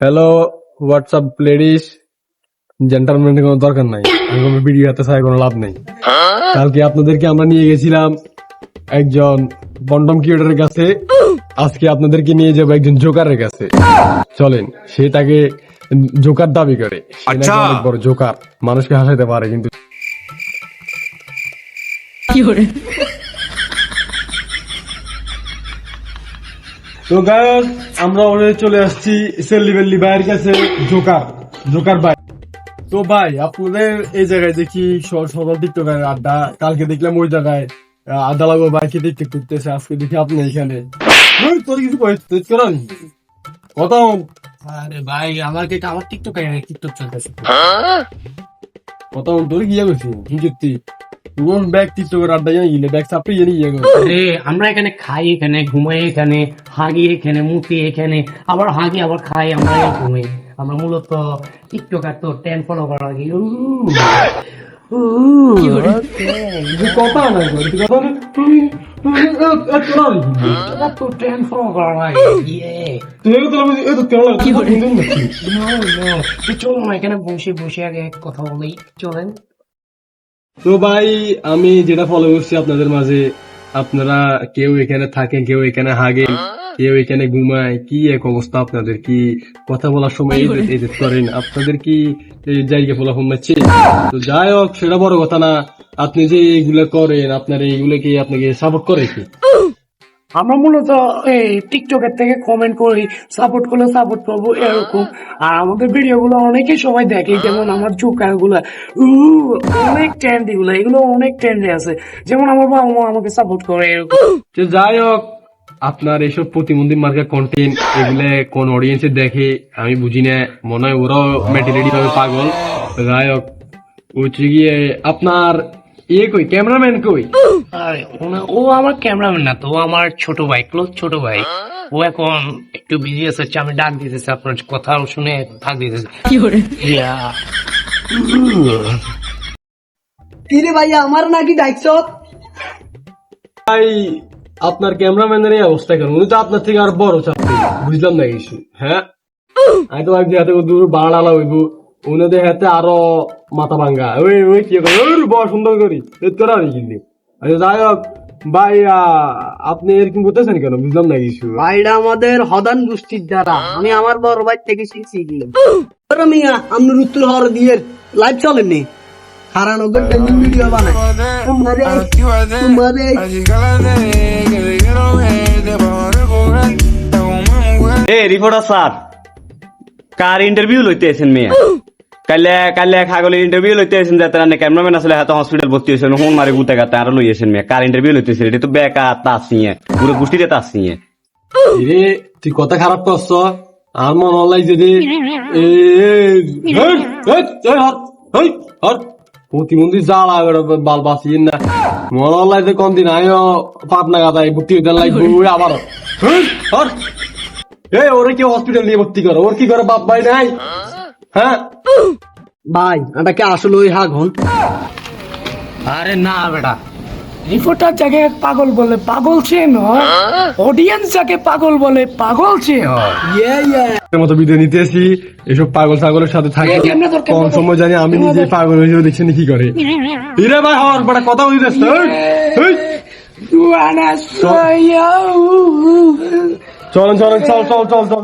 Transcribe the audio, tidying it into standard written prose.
Hello WhatsApp ladies জেন্টালম্যানের কোনো দরকার নাই, আমার ভিডিও হাতে চাই কোনো লাভ নেই। কালকে আপনাদেরকে আমরা নিয়ে গেছিলাম একজন বন্ডম ক্রিয়েটরের কাছে, আজকে আপনাদেরকে নিয়ে যাবো একজন জোকারের কাছে। চলেন, সে তাকে জোকার দাবি করে, সে নাকি অনেক বড় জোকার, মানুষকে হাসাইতে পারে। কিন্তু তো গায়ক আমরা চলে আসছি সেলিবেল্লি ভাইয়ের কাছে, জোকার ভাই। তো ভাই আপনাদের এই জায়গায় দেখি সকাল টিকটকের আড্ডা, কালকে দেখলাম ওই জায়গায় আড্ডা লাগবো ভাইকে টিকটক করতেছে, আজকে দেখি আপনি এখানে। তোর কিছু করেন কত? আরে ভাই আমার টিকটক চলতেছে। কত তোর গিয়ে গেছি যুক্তি ব্যাগ টিকটকের আড্ডা জানি গেলে ব্যাগ চাপড়ি জানি গিয়ে গেল। আমরা এখানে খাই, এখানে ঘুমাই, এখানে হাগি, এখানে মুতি, এখানে আবার হাগি আবার খাই, আমরা ঘুমাই। আমরা মূলত টিকটকার তো ট্রেন্ড ফলো করা লাগে। কথা নাই ট্রেন্ড ফলো করা লাগে। চলো না এখানে বসে বসে আগে কথা বলি, চলেন। তো ভাই আমি যেটা ফলো করছি আপনাদের মাঝে, আপনারা কেউ এখানে থাকেন, কেউ এখানে হাগেন, কেউ এখানে ঘুমায়, কি এক অবস্থা আপনাদের? কি কথা বলার সময় এই করেন? আপনাদের কি জায়গা ফোলা ফোনাচ্ছে? তো যাই হোক, সেটা বড় কথা না। আপনি যে এইগুলো করেন, আপনার এইগুলো কি আপনাকে সাপোর্ট করে কি? আমরা মূলত এই টিকটকের থেকে কমেন্ট করি, সাপোর্ট করলে সাপোর্ট করবো এরকম। আর আমাদের ভিডিও গুলো অনেকে সবাই দেখে, যেমন আমার জোকার গুলা অনেক ট্রেন্ডি গুলো, এগুলো অনেক ট্রেন্ডে আছে। যেমন আমার বাবা মা আমাকে সাপোর্ট করে এরকম। তো যাই হোক, আপনার এইসব প্রতিবন্ধী মার্কা কন্টেন্ট এগুলো কোন অডিয়েন্সে দেখে আমি বুঝি না, মনে হয় ওরাও মেন্টালিটি ভাবে পাগল। যাই হোক, হচ্ছে গিয়ে আপনার কই ক্যামেরাম্যান কই? আরে ও আমার ক্যামেরাম্যান না তো, ও আমার ছোট ভাই, ক্লোজ ছোট ভাই। ও এখন একটু বিজি আছে, আমি ডাক দিতেছি, আপনার কথা শুনে ডাক দিতেছি। কিরে ভাইয়া আমার নাকি ডাকছ? ভাই আপনার ক্যামেরাম্যানের এই অবস্থা কেন? উনি তো আপনার থেকে আর বড় চাকরি, বুঝলাম না কিছু। হ্যাঁ, আমি তো ভাবছি হাতে দূর বাড়ালা হইব, উনাদের হাতে আরো মাথা ভাঙ্গা। ওই কি বড় সুন্দর করি তোরা কিন্তু। আচ্ছা যাই হোক ভাই, আপনি এরকম করতেছেন কেন? বুঝলাম না কিছু। ভাইটা আমাদের হদান গোষ্ঠীর দ্বারা, আমি আমার বড় ভাই থেকে শিখছি। মিয়া আমরা উত্তর হর দিয়ে লাইভ চলেননি, হারানো ভিডিও বানায় রিপোর্টার স্যার, কার ইন্টারভিউ লইতে আছেন মেয়ে? কালে খাগলের ইন্টারভিউ লইতে আছেন, যাতে ক্যামেরাম্যান আসলে হাতে হসপিটাল ভর্তি হয়েছেন, হোম মারে গুতে গাতে আরো লইয়েছেন মেয়ে। কার ইন্টারভিউ লইতেছেন? এটা তো বেকা তাস নিয়ে, পুরো গোষ্ঠীতে তাস নিয়ে। রে তুই কথা খারাপ করছ, আর মন লাগছে যে প্রতিবন্ধী জ্বালা বাল বাঁচিয়ে না, মন লাগছে কোন দিন আয়ো পাটনা গাতায় ভর্তি হইতে লাগবে আবার। ওরে কি হসপিটাল নিয়ে ভর্তি করো? ওর কি করে বাপ ভাই নাই? হ্যাঁ ভাই এটাকে আসলে ওই হাগন। আরে না বেটা, রিপোর্টার যাকে পাগল বলে পাগল সে নয়, অডিয়েন্স যাকে পাগল বলে পাগল সে হয়। মতো বিদায় নিতেছি। এসব পাগল ছাগলের সাথে থাকি কম সময়, জানি আমি নিজে পাগল হয়ে দেখছি কি করে। হিরে ভাই হওয়ার বড় কথা বলতেছ। চল চল চল চল চল চল